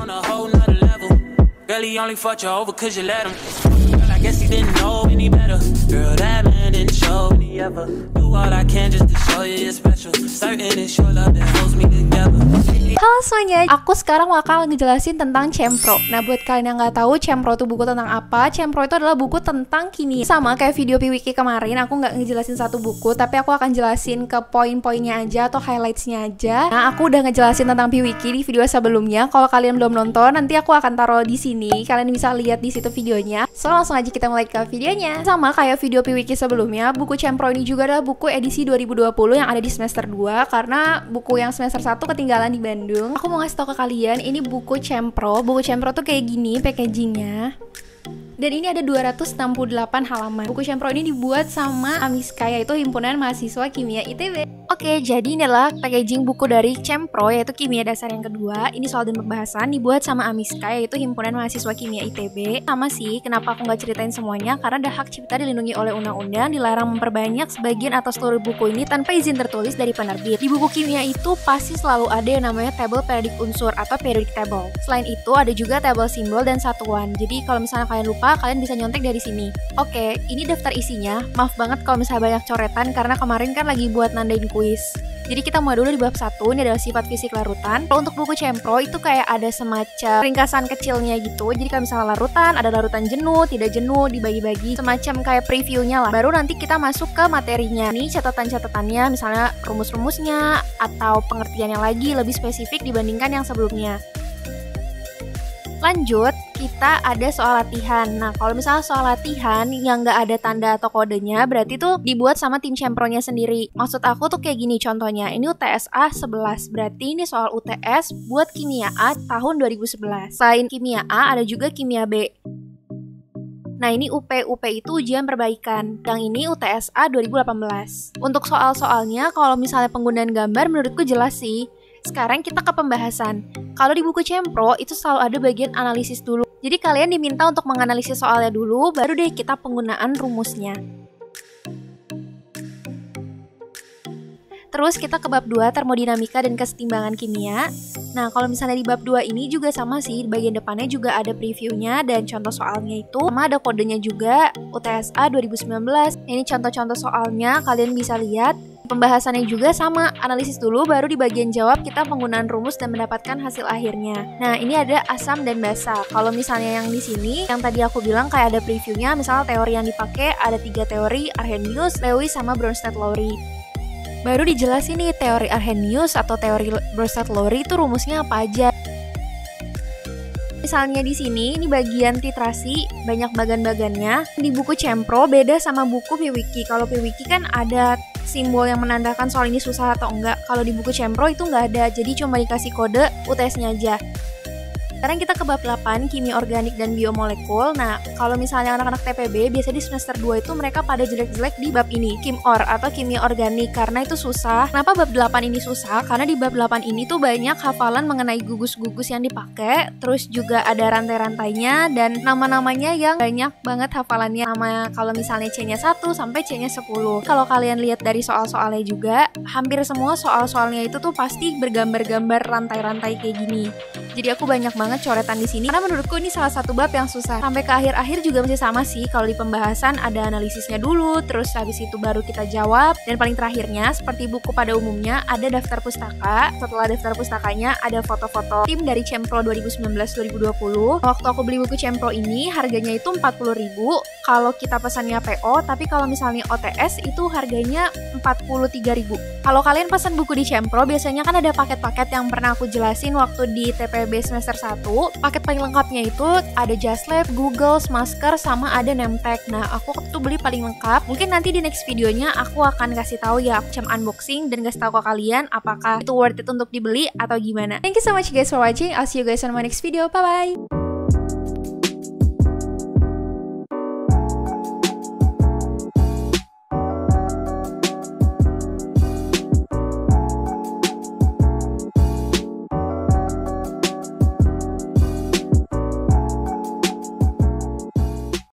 on a whole nother level. Girl, he only fucked you over cause you let him. Girl, I guess he didn't know any better. Girl, that man didn't show me ever. Do all I can just to show you you're special. Certain it's your love that holds me together. Halo semuanya, aku sekarang bakal ngejelasin tentang Cempro. Nah, buat kalian yang nggak tahu Cempro itu buku tentang apa, Cempro itu adalah buku tentang kimia. Sama kayak video Piwiki kemarin, aku nggak ngejelasin satu buku, tapi aku akan jelasin ke poin-poinnya aja atau highlightsnya aja. Nah, aku udah ngejelasin tentang Piwiki di video sebelumnya. Kalau kalian belum nonton, nanti aku akan taruh di sini. Kalian bisa lihat di situ videonya. So, langsung aja kita mulai ke videonya. Sama kayak video Piwiki sebelumnya, buku Cempro ini juga adalah buku edisi 2020 yang ada di semester 2 karena buku yang semester 1 ketinggalan di Bandung. Aku mau ngasih tau ke kalian, ini buku Cempro. Buku Cempro tuh kayak gini packagingnya. Dan ini ada 268 halaman. Buku Cempro ini dibuat sama Amiska, yaitu Himpunan Mahasiswa Kimia ITB. Oke, jadi ini adalah packaging buku dari Cempro, yaitu Kimia Dasar yang kedua. Ini soal dan pembahasan dibuat sama Amiska, yaitu Himpunan Mahasiswa Kimia ITB. Sama sih, kenapa aku nggak ceritain semuanya? Karena ada hak cipta dilindungi oleh undang-undang, dilarang memperbanyak sebagian atau seluruh buku ini tanpa izin tertulis dari penerbit. Di buku kimia itu pasti selalu ada yang namanya tabel periodik unsur atau periodic table. Selain itu, ada juga tabel simbol dan satuan. Jadi kalau misalnya kalian lupa, kalian bisa nyontek dari sini. Oke, ini daftar isinya. Maaf banget kalau misalnya banyak coretan karena kemarin kan lagi buat nandain kuis. Jadi kita mulai dulu di bab 1, ini adalah sifat fisik larutan. Kalau untuk buku Cempro itu kayak ada semacam ringkasan kecilnya gitu. Jadi kalau misalnya larutan, ada larutan jenuh, tidak jenuh, dibagi-bagi semacam kayak previewnya lah. Baru nanti kita masuk ke materinya. Ini catatan-catatannya, misalnya rumus-rumusnya atau pengertiannya lagi lebih spesifik dibandingkan yang sebelumnya. Lanjut, kita ada soal latihan. Nah, kalau misalnya soal latihan yang nggak ada tanda atau kodenya, berarti tuh dibuat sama tim Cempronya sendiri. Maksud aku tuh kayak gini contohnya. Ini UTS A 11, berarti ini soal UTS buat kimia A tahun 2011. Selain kimia A, ada juga kimia B. Nah, ini UP itu ujian perbaikan. Yang ini UTS A 2018. Untuk soal-soalnya, kalau misalnya penggunaan gambar menurutku jelas sih. Sekarang kita ke pembahasan. Kalau di buku Cempro itu selalu ada bagian analisis dulu. Jadi kalian diminta untuk menganalisis soalnya dulu, baru deh kita penggunaan rumusnya. Terus kita ke bab 2, termodinamika dan kesetimbangan kimia. Nah, kalau misalnya di bab 2 ini juga sama sih, di bagian depannya juga ada previewnya dan contoh soalnya itu. Sama ada kodenya juga, UTSA 2019. Ini contoh-contoh soalnya, kalian bisa lihat. Pembahasannya juga sama, analisis dulu baru di bagian jawab kita penggunaan rumus dan mendapatkan hasil akhirnya. Nah, ini ada asam dan basa. Kalau misalnya yang di sini, yang tadi aku bilang kayak ada previewnya, misalnya teori yang dipakai ada 3 teori, Arrhenius, Lewis, sama Bronsted-Lowry. Baru dijelasin nih teori Arrhenius atau teori Bronsted-Lowry itu rumusnya apa aja. Misalnya di sini, ini bagian titrasi, banyak bagan-bagannya. Di buku Cempro beda sama buku Piwiki. Kalau Piwiki kan ada simbol yang menandakan soal ini susah atau enggak. Kalau di buku Cempro itu nggak ada, jadi cuma dikasih kode UTS-nya aja. Sekarang kita ke bab 8, kimia organik dan biomolekul. Nah, kalau misalnya anak-anak TPB, biasa di semester 2 itu mereka pada jelek-jelek di bab ini, Kim-Or atau kimia organik, karena itu susah. Kenapa bab 8 ini susah? Karena di bab 8 ini tuh banyak hafalan mengenai gugus-gugus yang dipakai, terus juga ada rantai-rantainya, dan nama-namanya yang banyak banget hafalannya. Nama kalau misalnya C-nya 1 sampai C-nya 10. Kalau kalian lihat dari soal-soalnya juga, hampir semua soal-soalnya itu tuh pasti bergambar-gambar rantai-rantai kayak gini. Jadi aku banyak banget coretan di sini karena menurutku ini salah satu bab yang susah. Sampai ke akhir-akhir juga masih sama sih. Kalau di pembahasan ada analisisnya dulu, terus habis itu baru kita jawab, dan paling terakhirnya seperti buku pada umumnya ada daftar pustaka. Setelah daftar pustakanya ada foto-foto tim dari Cempro 2019-2020. Waktu aku beli buku Cempro ini harganya itu 40.000 kalau kita pesannya PO, tapi kalau misalnya OTS itu harganya 43.000. Kalau kalian pesan buku di Cempro biasanya kan ada paket-paket yang pernah aku jelasin waktu di TPB semester 1. Paket paling lengkapnya itu ada Just Lab, Google, masker, sama ada name tag. Nah, aku tuh beli paling lengkap. Mungkin nanti di next videonya aku akan kasih tahu ya, aku unboxing dan kasih tahu ke kalian apakah itu worth it untuk dibeli atau gimana. Thank you so much guys for watching. I'll see you guys on my next video. Bye bye.